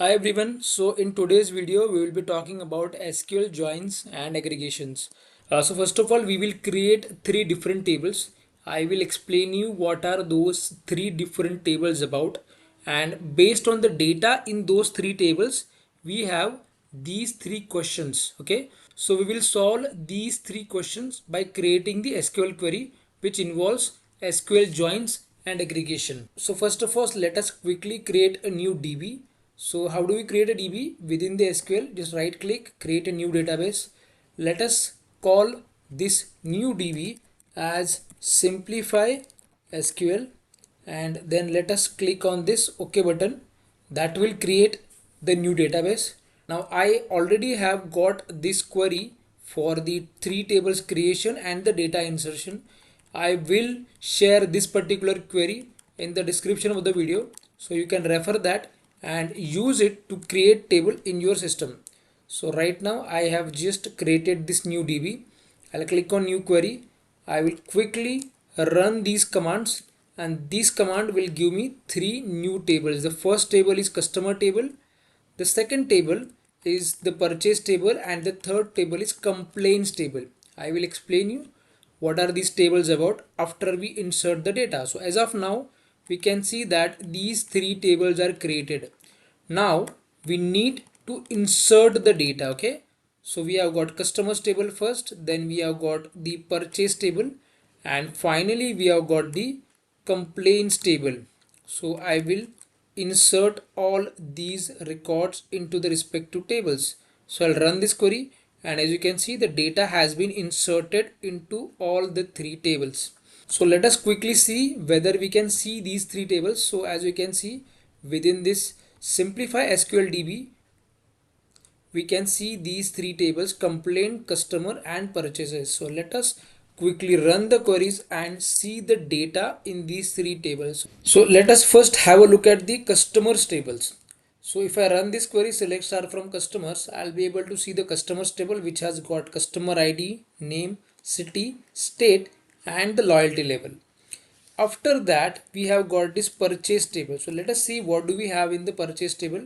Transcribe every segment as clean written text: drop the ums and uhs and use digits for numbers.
Hi everyone. So in today's video, we will be talking about SQL joins and aggregations. So first of all, we will create three different tables. I will explain you what are those three different tables about, and based on the data in those three tables, we have these three questions. Okay. So we will solve these three questions by creating the SQL query, which involves SQL joins and aggregation. So first of all, let us quickly create a new DB. So how do we create a DB within the SQL? Just right click, create a new database. Let us call this new DB as simplify SQL, and then let us click on this OK button. That will create the new database. Now I already have got this query for the three tables creation and the data insertion. I will share this particular query in the description of the video, so you can refer that and use it to create table in your system. So right now I have just created this new DB. I'll click on new query. I will quickly run these commands, and this command will give me three new tables. The first table is customer table, the second table is the purchase table, and the third table is complaints table. I will explain you what are these tables about after we insert the data. So as of now, we can see that these three tables are created. Now we need to insert the data. Okay, so we have got customers table first, then we have got the purchase table, and finally we have got the complaints table. So I will insert all these records into the respective tables. So I'll run this query, and as you can see, the data has been inserted into all the three tables. So let us quickly see whether we can see these three tables. So as you can see, within this simplify SQL DB, we can see these three tables: complaint, customer and purchases. So let us quickly run the queries and see the data in these three tables. So let us first have a look at the customers tables. So if I run this query, select star from customers, I'll be able to see the customers table, which has got customer ID, name, city, state and the loyalty level. After that, we have got this purchase table. So let us see what do we have in the purchase table.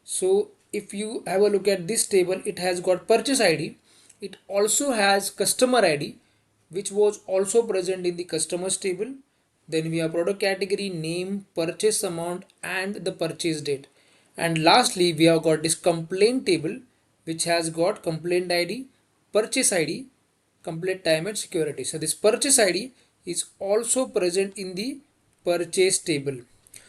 So if you have a look at this table, it has got purchase ID. It also has customer ID, which was also present in the customers table. Then we have product category, name, purchase amount and the purchase date. And lastly, we have got this complaint table, which has got complaint ID, purchase ID, complete time and security. So this purchase ID is also present in the purchase table.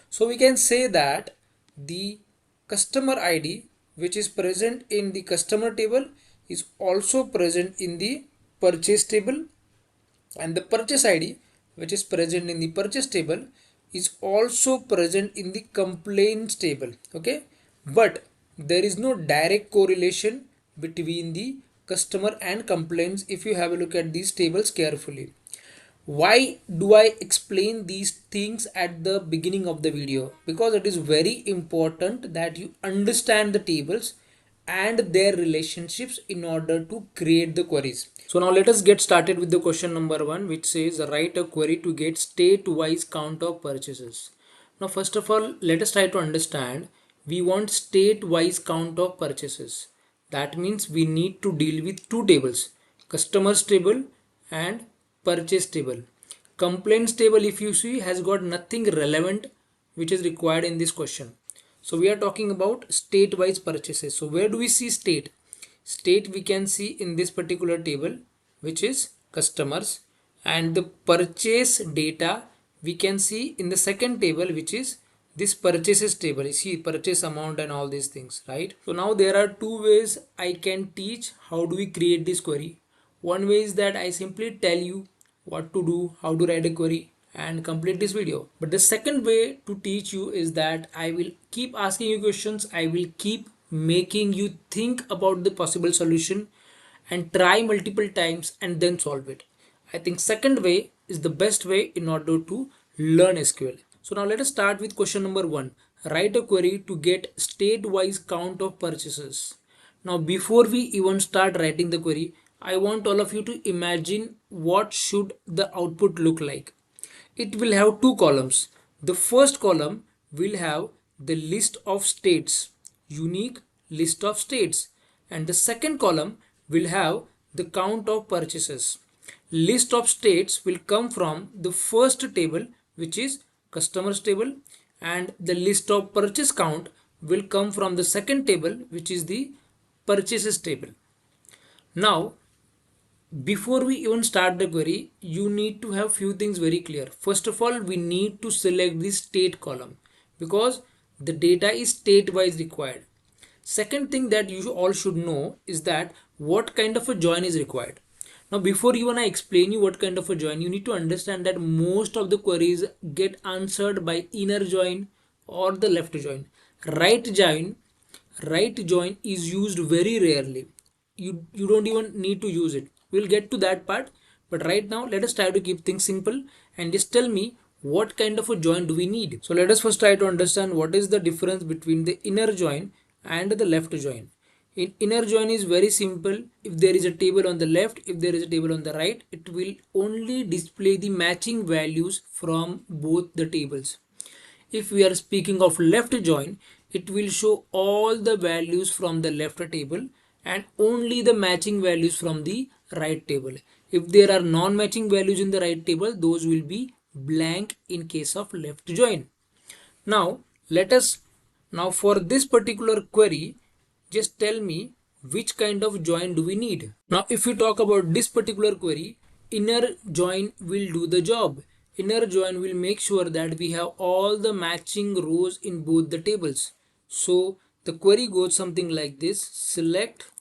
So we can say that the customer ID, which is present in the customer table, is also present in the purchase table, and the purchase ID, which is present in the purchase table, is also present in the complaints table. Okay, but there is no direct correlation between the customer and complaints if you have a look at these tables carefully. Why do I explain these things at the beginning of the video? Because it is very important that you understand the tables and their relationships in order to create the queries. So now let us get started with the question number 1, which says write a query to get state-wise count of purchases. Now first of all, let us try to understand. We want state-wise count of purchases. That means we need to deal with two tables: customers table and purchase table. Complaints table, if you see, has got nothing relevant which is required in this question. So we are talking about state wise purchases. So where do we see state? State we can see in this particular table, which is customers, and the purchase data we can see in the second table, which is this purchases table. You see purchase amount and all these things, right? So now there are two ways I can teach how do we create this query. One way is that I simply tell you what to do, how to write a query and complete this video. But the second way to teach you is that I will keep asking you questions. I will keep making you think about the possible solution and try multiple times and then solve it. I think second way is the best way in order to learn SQL. So now let us start with question number 1. Write a query to get state-wise count of purchases. Now before we even start writing the query, I want all of you to imagine what should the output look like. It will have two columns. The first column will have the list of states. unique list of states, and the second column will have the count of purchases. List of states will come from the first table, which is customers table, and the list of purchase count will come from the second table, which is the purchases table. Now, before we even start the query, you need to have few things very clear. First of all, we need to select the state column because the data is state wise required. Second thing that you all should know is that what kind of a join is required. Now, before even I explain you what kind of a join, you need to understand that most of the queries get answered by inner join or the left join. Right join, right join is used very rarely. You don't even need to use it. We'll get to that part, but right now let us try to keep things simple and just tell me what kind of a join do we need. So let us first try to understand what is the difference between the inner join and the left join. In inner join is very simple. If there is a table on the left, if there is a table on the right, it will only display the matching values from both the tables. If we are speaking of left join, it will show all the values from the left table and only the matching values from the right table. If there are non-matching values in the right table, those will be blank in case of left join. Now, let us now for this particular query, just tell me which kind of join do we need. Now, if we talk about this particular query, inner join will do the job. Inner join will make sure that we have all the matching rows in both the tables. So the query goes something like this: select,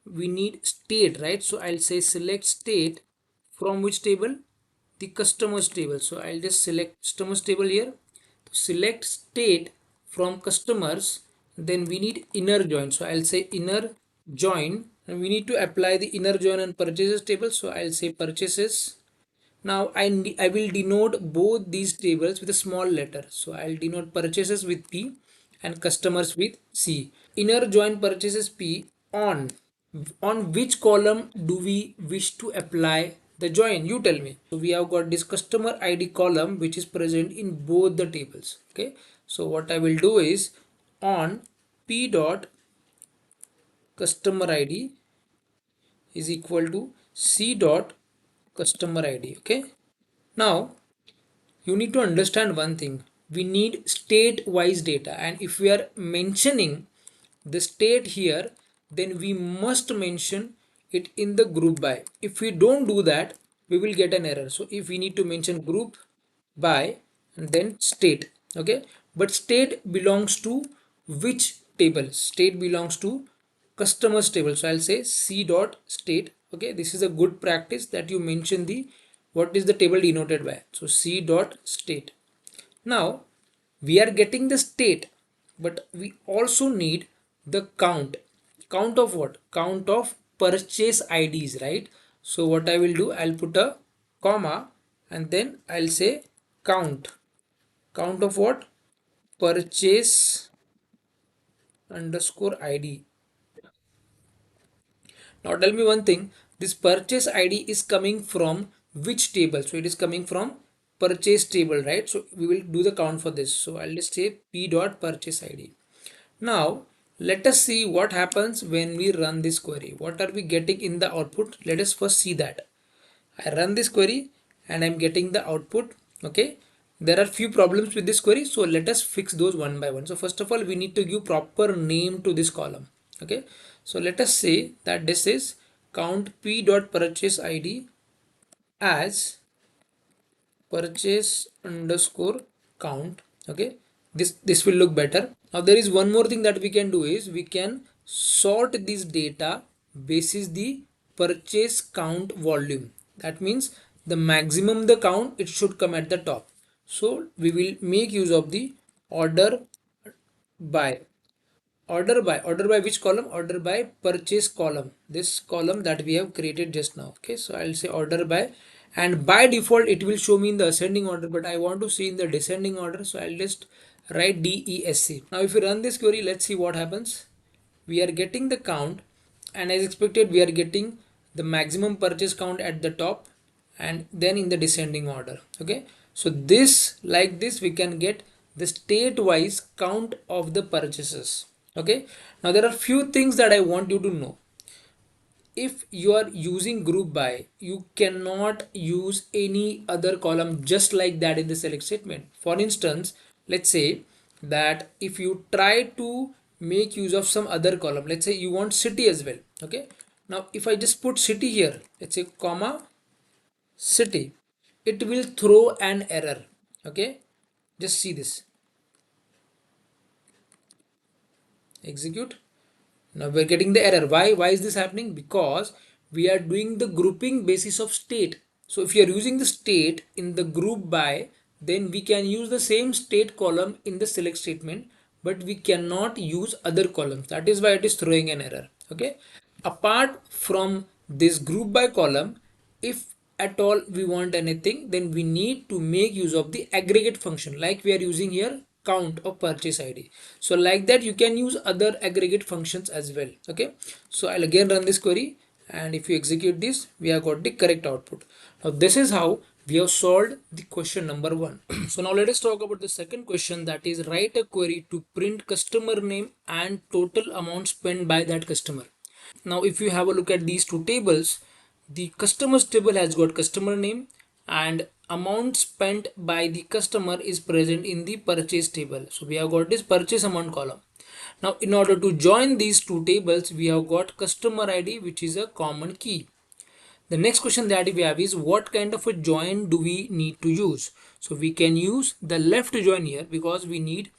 we need state, right? So I'll say select state from which table? The customers table. So I'll just select customers table here. Select state from customers, then we need inner join. So I'll say inner join, and we need to apply the inner join on purchases table. So I'll say purchases. Now I will denote both these tables with a small letter. So I'll denote purchases with P and customers with C. Inner join purchases P on which column do we wish to apply the join? You tell me. So we have got this customer ID column which is present in both the tables. Okay. So what I will do is on P dot customer ID is equal to C dot customer ID. Okay. Now you need to understand one thing. We need state wise data, and if we are mentioning the state here, then we must mention it in the group by. If we don't do that, we will get an error. So if we need to mention group by and then state, okay, but state belongs to which table? State belongs to customers table. So I'll say C dot state. Okay, this is a good practice that you mention the what is the table denoted by. So C dot state. Now we are getting the state, but we also need the count. Count of what? Count of purchase IDs, right? So what I will do, I'll put a comma and then I'll say count. Count of what? Purchase underscore ID. Now tell me one thing, this purchase ID is coming from which table? So it is coming from purchase table, right? So we will do the count for this. So I'll just say P dot purchase ID. Now let us see what happens when we run this query. What are we getting in the output? Let us first see that. I run this query and I'm getting the output. Okay. There are few problems with this query. So let us fix those one by one. So first of all, we need to give proper name to this column. Okay. So let us say that this is count P dot purchase ID as purchase underscore count. Okay. This will look better. Now there is one more thing that we can do is we can sort this data basis the purchase count volume. That means the maximum the count, it should come at the top. So we will make use of the order by. Order by which column? Order by purchase column, this column that we have created just now. Okay, so I'll say order by, and by default it will show me in the ascending order, but I want to see in the descending order, so I'll just write DESC. Now if you run this query, let's see what happens. We are getting the count, and as expected we are getting the maximum purchase count at the top and then in the descending order. Okay, so this, like this, we can get the state wise count of the purchases. Okay, now there are few things that I want you to know. If you are using group by, you cannot use any other column just like that in the select statement. For instance, let's say that if you try to make use of some other column, let's say you want city as well. Okay, now if I just put city here, let's say comma city, it will throw an error. Okay, just see this, execute. Now we're getting the error. Why is this happening? Because we are doing the grouping basis of state. So if you are using the state in the group by, then we can use the same state column in the select statement, but we cannot use other columns. That is why it is throwing an error. Okay. Apart from this group by column, if at all we want anything, then we need to make use of the aggregate function like we are using here, count of purchase id. So like that you can use other aggregate functions as well. Okay, so I'll again run this query, and if you execute this, we have got the correct output. Now this is how we have solved the question number one. So now let us talk about the second question, that is write a query to print customer name and total amount spent by that customer. Now if you have a look at these two tables, the customers table has got customer name and amount spent by the customer is present in the purchase table. So we have got this purchase amount column. Now in order to join these two tables, we have got customer ID, which is a common key. The next question that we have is what kind of a join do we need to use? So we can use the left join here because we need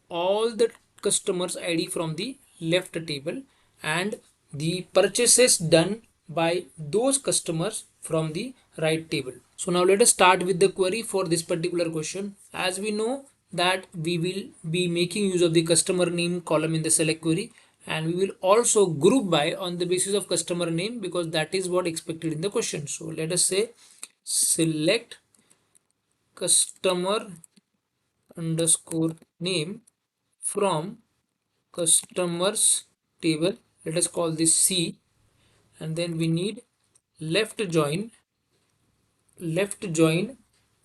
all the customers ID from the left table and the purchases done by those customers from the right table. So now let us start with the query for this particular question. As we know that we will be making use of the customer name column in the select query, and we will also group by on the basis of customer name because that is what expected in the question. So let us say select customer underscore name from customers table. Let us call this C, and then we need left join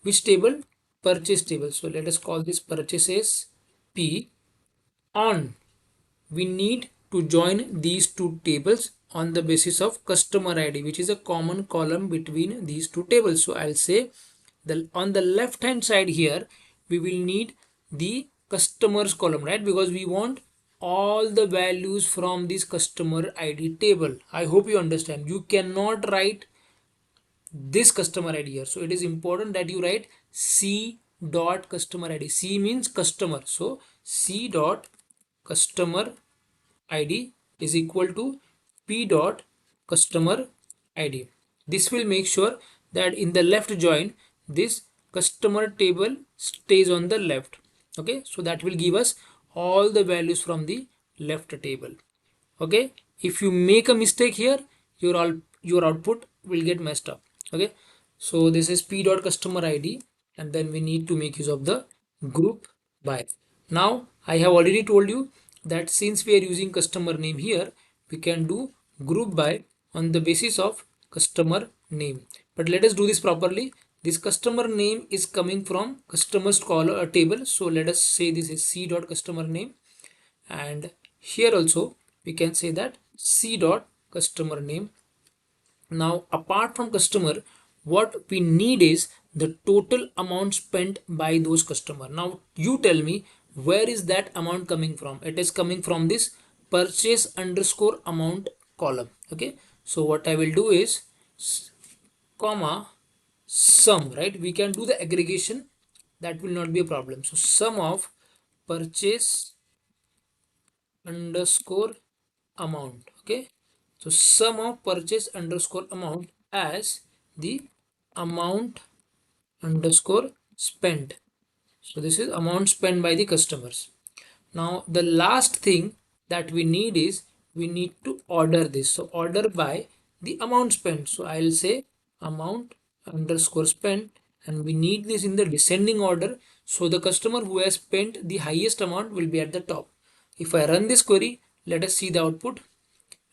which table? Purchase table. So let us call this purchases P. On, we need to join these two tables on the basis of customer ID, which is a common column between these two tables. So I'll say on the left hand side here we will need the customers column, right? Because we want all the values from this customer ID table. I hope you understand. You cannot write this customer ID here. So it is important that you write C dot customer ID. C means customer. So C dot customer ID is equal to P dot customer ID. This will make sure that in the left join, this customer table stays on the left. Okay, so that will give us all the values from the left table. Okay, if you make a mistake here, your output will get messed up. Okay, so this is p dot customer id, and then we need to make use of the group by. Now I have already told you that since we are using customer name here, we can do group by on the basis of customer name. But let us do this properly. This customer name is coming from customers column table. So let us say this is c dot customer name, and here also we can say that c dot customer name. Now apart from customer, what we need is the total amount spent by those customer. Now you tell me, where is that amount coming from? It is coming from this purchase underscore amount column. Okay, so what I will do is comma sum, right? We can do the aggregation, that will not be a problem. So sum of purchase underscore amount. Okay, so sum of purchase underscore amount as the amount underscore spent. So this is amount spent by the customers. Now the last thing that we need is we need to order this. So order by the amount spent. So I'll say amount underscore spent, and we need this in the descending order. So the customer who has spent the highest amount will be at the top. If I run this query, let us see the output,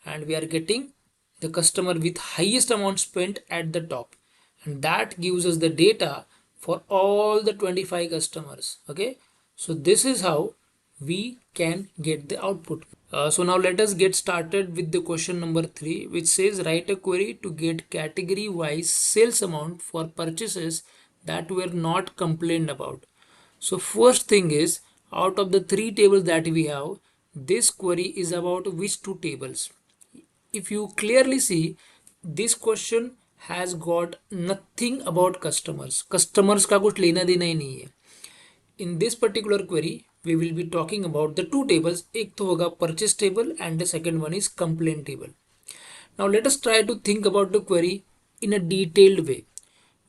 and we are getting the customer with highest amount spent at the top, and that gives us the data for all the 25 customers. Okay, So this is how we can get the output. So now let us get started with the question number 3, which says write a query to get category wise sales amount for purchases that were not complained about. So first thing is, out of the 3 tables that we have, this query is about which 2 tables? If you clearly see, this question has got nothing about customers का कुछ लेना देना ही नहीं है. In this particular query we will be talking about the 2 tables. एक तो होगा purchase table and the second one is complaint table. Now let us try to think about the query in a detailed way.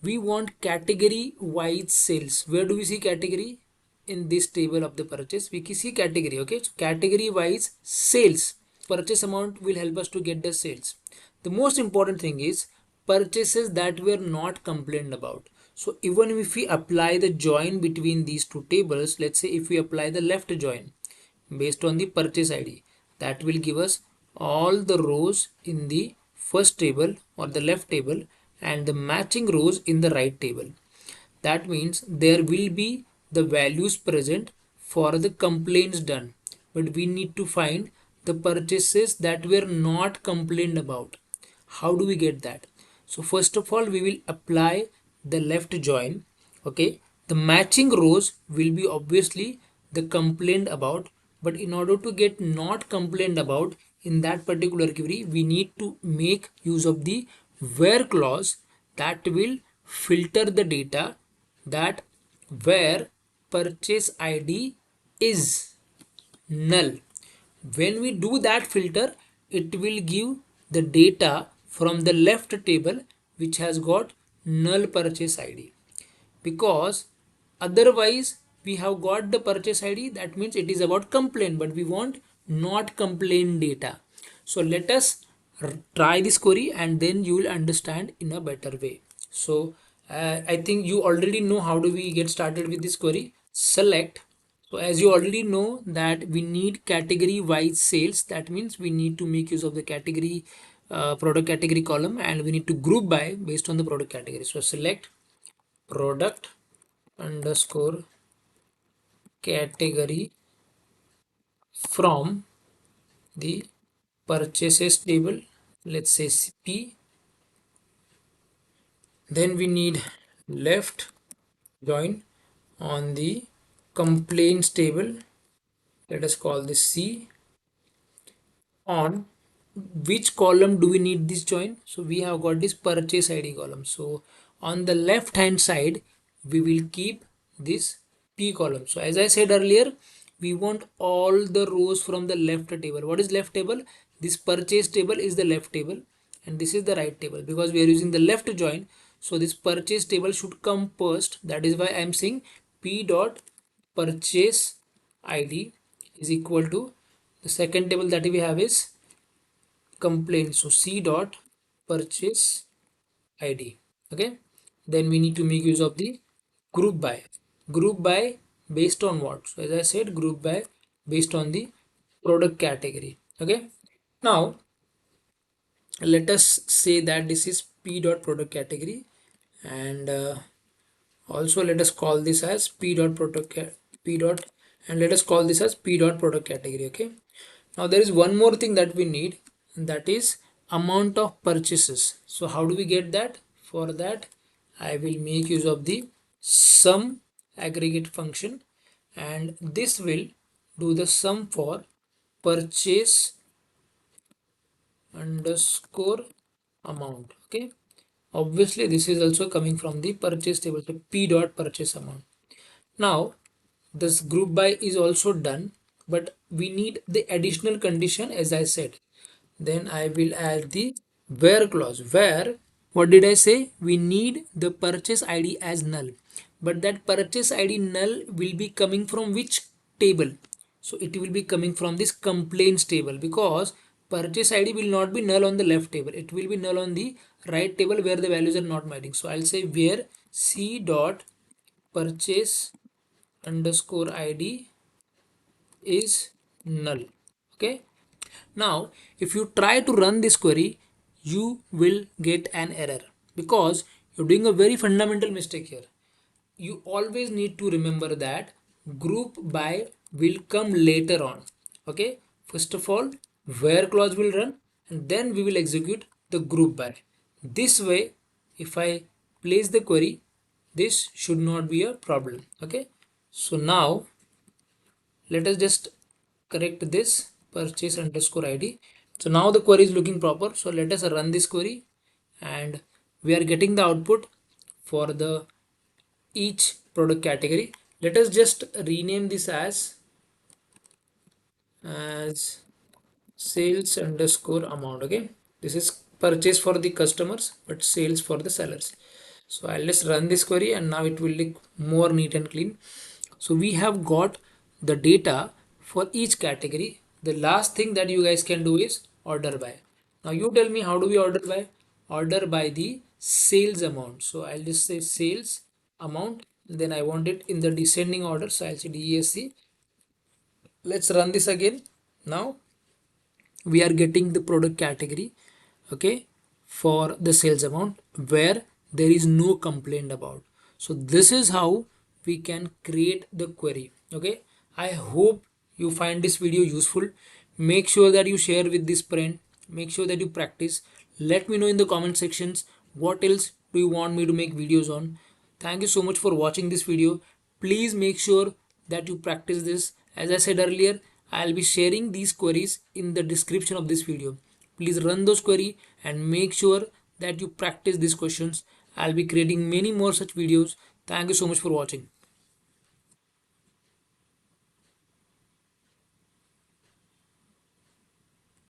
We want category wise sales. Where do we see category? In this table of the purchase we can see category. Okay, so category wise sales, purchase amount will help us to get the sales. The most important thing is purchases that were not complained about. So even if we apply the join between these 2 tables, let's say if we apply the left join based on the purchase id, that will give us all the rows in the first table or the left table and the matching rows in the right table. That means there will be the values present for the complaints done, but we need to find the purchases that were not complained about. How do we get that? So first of all we will apply the left join. Okay, the matching rows will be obviously the complained about, but in order to get not complained about in that particular query we need to make use of the where clause that will filter the data that where purchase id is null. When we do that filter, it will give the data from the left table which has got null purchase id, because otherwise we have got the purchase id, that means it is about complaint, but we want not complaint data. So let us try this query and then you will understand in a better way. So I think you already know how do we get started with this query. Select. So as you already know that we need category wise sales, that means we need to make use of the category product category column and we need to group by based on the product category. So select product underscore category from the purchases table, let's say P. Then we need left join on the complaints table, let us call this C. On which column do we need this join? So we have got this purchase id column, so on the left hand side we will keep this P column. So as I said earlier, we want all the rows from the left table. What is left table? This purchase table is the left table and this is the right table, because we are using the left join, so this purchase table should come first. That is why I am saying P dot purchase id is equal to the second table that we have is complaint, so C dot purchase id. Okay, then we need to make use of the group by based on what? So as I said, group by based on the product category. Okay, now let us say that this is P dot product category, and also let us call this as P dot product P dot, and let us call this as P dot product category. Okay, now there is one more thing that we need, and that is amount of purchases. So how do we get that? For that I will make use of the sum aggregate function, and this will do the sum for purchase underscore amount. Okay, obviously this is also coming from the purchase table, so P dot purchase amount. Now this group by is also done, but we need the additional condition as I said. Then I will add the where clause. Where, what did I say? We need the purchase id as null, but that purchase id null will be coming from which table? So it will be coming from this complaints table, because purchase id will not be null on the left table, it will be null on the right table where the values are not matching. So I'll say where C dot purchase underscore id is null. Okay, now if you try to run this query you will get an error, because you're doing a very fundamental mistake here. You always need to remember that group by will come later on. Okay, first of all, where clause will run, and then we will execute the group by. This way, if I place the query, this should not be a problem. Okay, so now let us just correct this purchase underscore id. So now the query is looking proper, so let us run this query, and we are getting the output for the each product category. Let us just rename this as sales underscore amount. Okay, this is purchase for the customers but sales for the sellers. So I'll just run this query, and now it will look more neat and clean. So we have got the data for each category. The last thing that you guys can do is order by. Now you tell me, how do we order by? Order by the sales amount. So I'll just say sales amount, then I want it in the descending order, so I'll say DESC. Let's run this again. Now we are getting the product category, okay, for the sales amount where there is no complaint about. So this is how we can create the query. Okay, I hope you find this video useful. Make sure that you share with this friend, make sure that you practice. Let me know in the comment sections what else do you want me to make videos on. Thank you so much for watching this video. Please make sure that you practice this. As I said earlier, I'll be sharing these queries in the description of this video. Please run those query and make sure that you practice these questions. I'll be creating many more such videos. Thank you so much for watching.